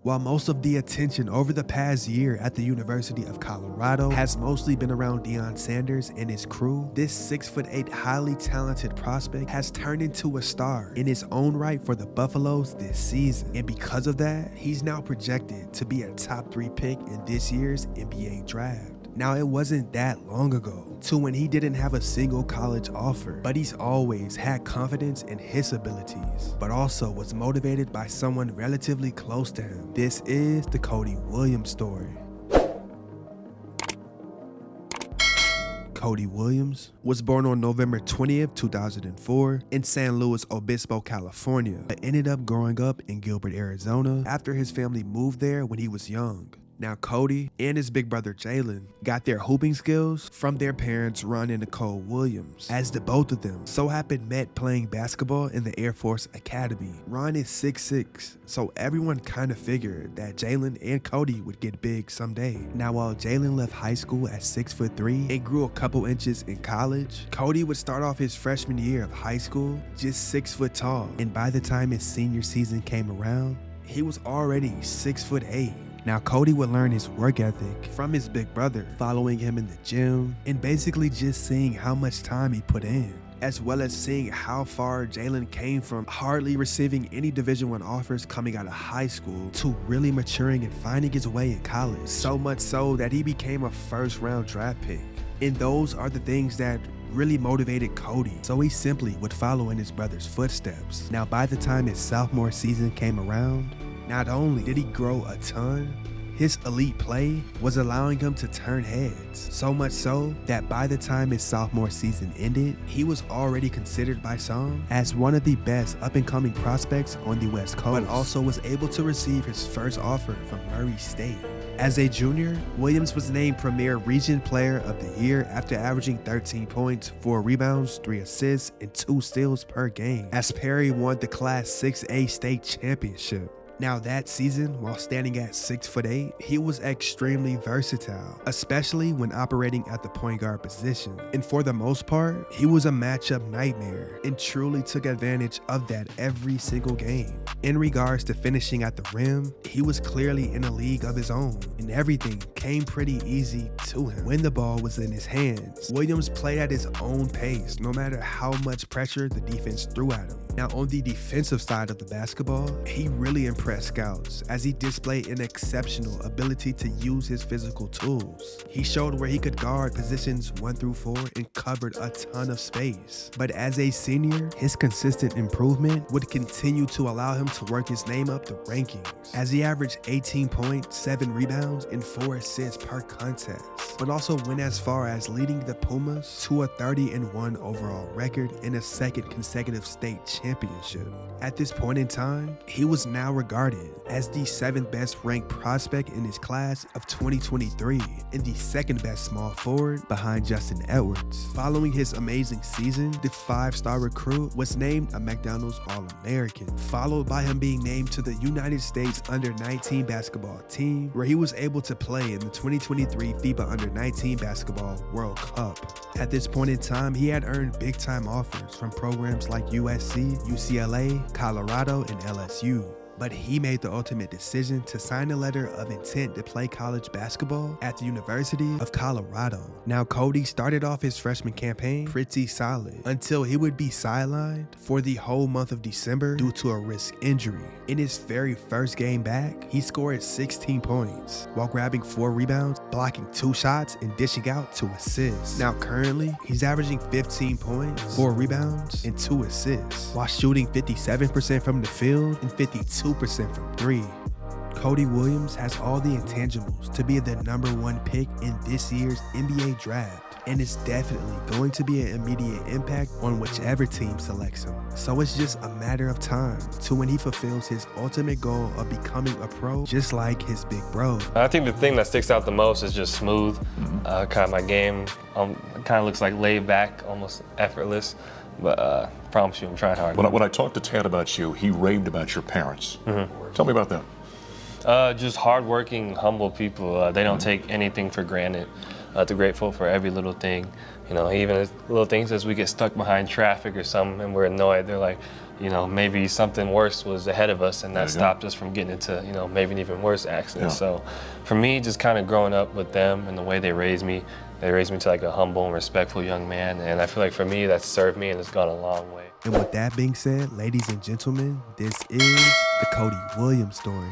While most of the attention over the past year at the University of Colorado has mostly been around Deion Sanders and his crew, this 6'8" highly talented prospect has turned into a star in his own right for the Buffaloes this season. And because of that, he's now projected to be a top 3 pick in this year's NBA draft. Now, it wasn't that long ago to when he didn't have a single college offer, but he's always had confidence in his abilities, but also was motivated by someone relatively close to him. This is the Cody Williams story. Cody Williams was born on November 20th, 2004 in San Luis Obispo, California, but ended up growing up in Gilbert, Arizona after his family moved there when he was young. Now, Cody and his big brother Jalen got their hooping skills from their parents, Ron and Nicole Williams, as the both of them so happened met playing basketball in the Air Force Academy. Ron is 6'6", so everyone kind of figured that Jalen and Cody would get big someday. Now, while Jalen left high school at 6'3" and grew a couple inches in college, Cody would start off his freshman year of high school just 6 foot tall, and by the time his senior season came around, he was already 6'8". Now, Cody would learn his work ethic from his big brother, following him in the gym and basically just seeing how much time he put in, as well as seeing how far Jalen came from hardly receiving any Division I offers coming out of high school to really maturing and finding his way in college. So much so that he became a first-round draft pick. And those are the things that really motivated Cody, so he simply would follow in his brother's footsteps. Now, by the time his sophomore season came around, not only did he grow a ton, his elite play was allowing him to turn heads. So much so that by the time his sophomore season ended, he was already considered by some as one of the best up-and-coming prospects on the West Coast, but also was able to receive his first offer from Murray State. As a junior, Williams was named Premier Region Player of the Year after averaging 13 points, 4 rebounds, 3 assists, and 2 steals per game, as Perry won the Class 6A state championship. Now, that season, while standing at 6'8", he was extremely versatile, especially when operating at the point guard position. And for the most part, he was a matchup nightmare and truly took advantage of that every single game. In regards to finishing at the rim, he was clearly in a league of his own, and everything came pretty easy to him when the ball was in his hands. Williams played at his own pace, no matter how much pressure the defense threw at him. Now, on the defensive side of the basketball, he really impressed scouts as he displayed an exceptional ability to use his physical tools. He showed where he could guard positions 1 through 4 and covered a ton of space. But as a senior, his consistent improvement would continue to allow him to work his name up the rankings, as he averaged 18 points, 7 rebounds, and 4 assists per contest, but also went as far as leading the Pumas to a 30-1 overall record in a second consecutive state championship. At this point in time, he was now regarded as the 7th best ranked prospect in his class of 2023 and the 2nd best small forward behind Justin Edwards. Following his amazing season, the 5-star recruit was named a McDonald's All-American, followed by him being named to the United States Under-19 basketball team, where he was able to play in the 2023 FIBA Under-19 Basketball World Cup. At this point in time, he had earned big-time offers from programs like USC, UCLA, Colorado, and LSU. But he made the ultimate decision to sign a letter of intent to play college basketball at the University of Colorado. Now, Cody started off his freshman campaign pretty solid until he would be sidelined for the whole month of December due to a wrist injury. In his very first game back, he scored 16 points while grabbing 4 rebounds, blocking 2 shots, and dishing out 2 assists. Now, currently, he's averaging 15 points, 4 rebounds, and 2 assists, while shooting 57% from the field and 52% from 3. Cody Williams has all the intangibles to be the #1 pick in this year's NBA draft, and it's definitely going to be an immediate impact on whichever team selects him. So it's just a matter of time to when he fulfills his ultimate goal of becoming a pro, just like his big bro. I think the thing that sticks out the most is just smooth. Kind of my game kind of looks like laid back, almost effortless. But promise you, I'm trying hard. When I talked to Tad about you, he raved about your parents. Tell me about that. Just hardworking, humble people. They don't take anything for granted. They're grateful for every little thing. You know, even as little things as we get stuck behind traffic or something and we're annoyed, they're like, you know, maybe something worse was ahead of us, and There that you go. stopped us from getting into, you know, maybe an even worse accident. Yeah. So for me, just kind of growing up with them and the way they raised me to like a humble and respectful young man. And I feel like for me, that's served me and it's gone a long way. And with that being said, ladies and gentlemen, this is the Cody Williams story.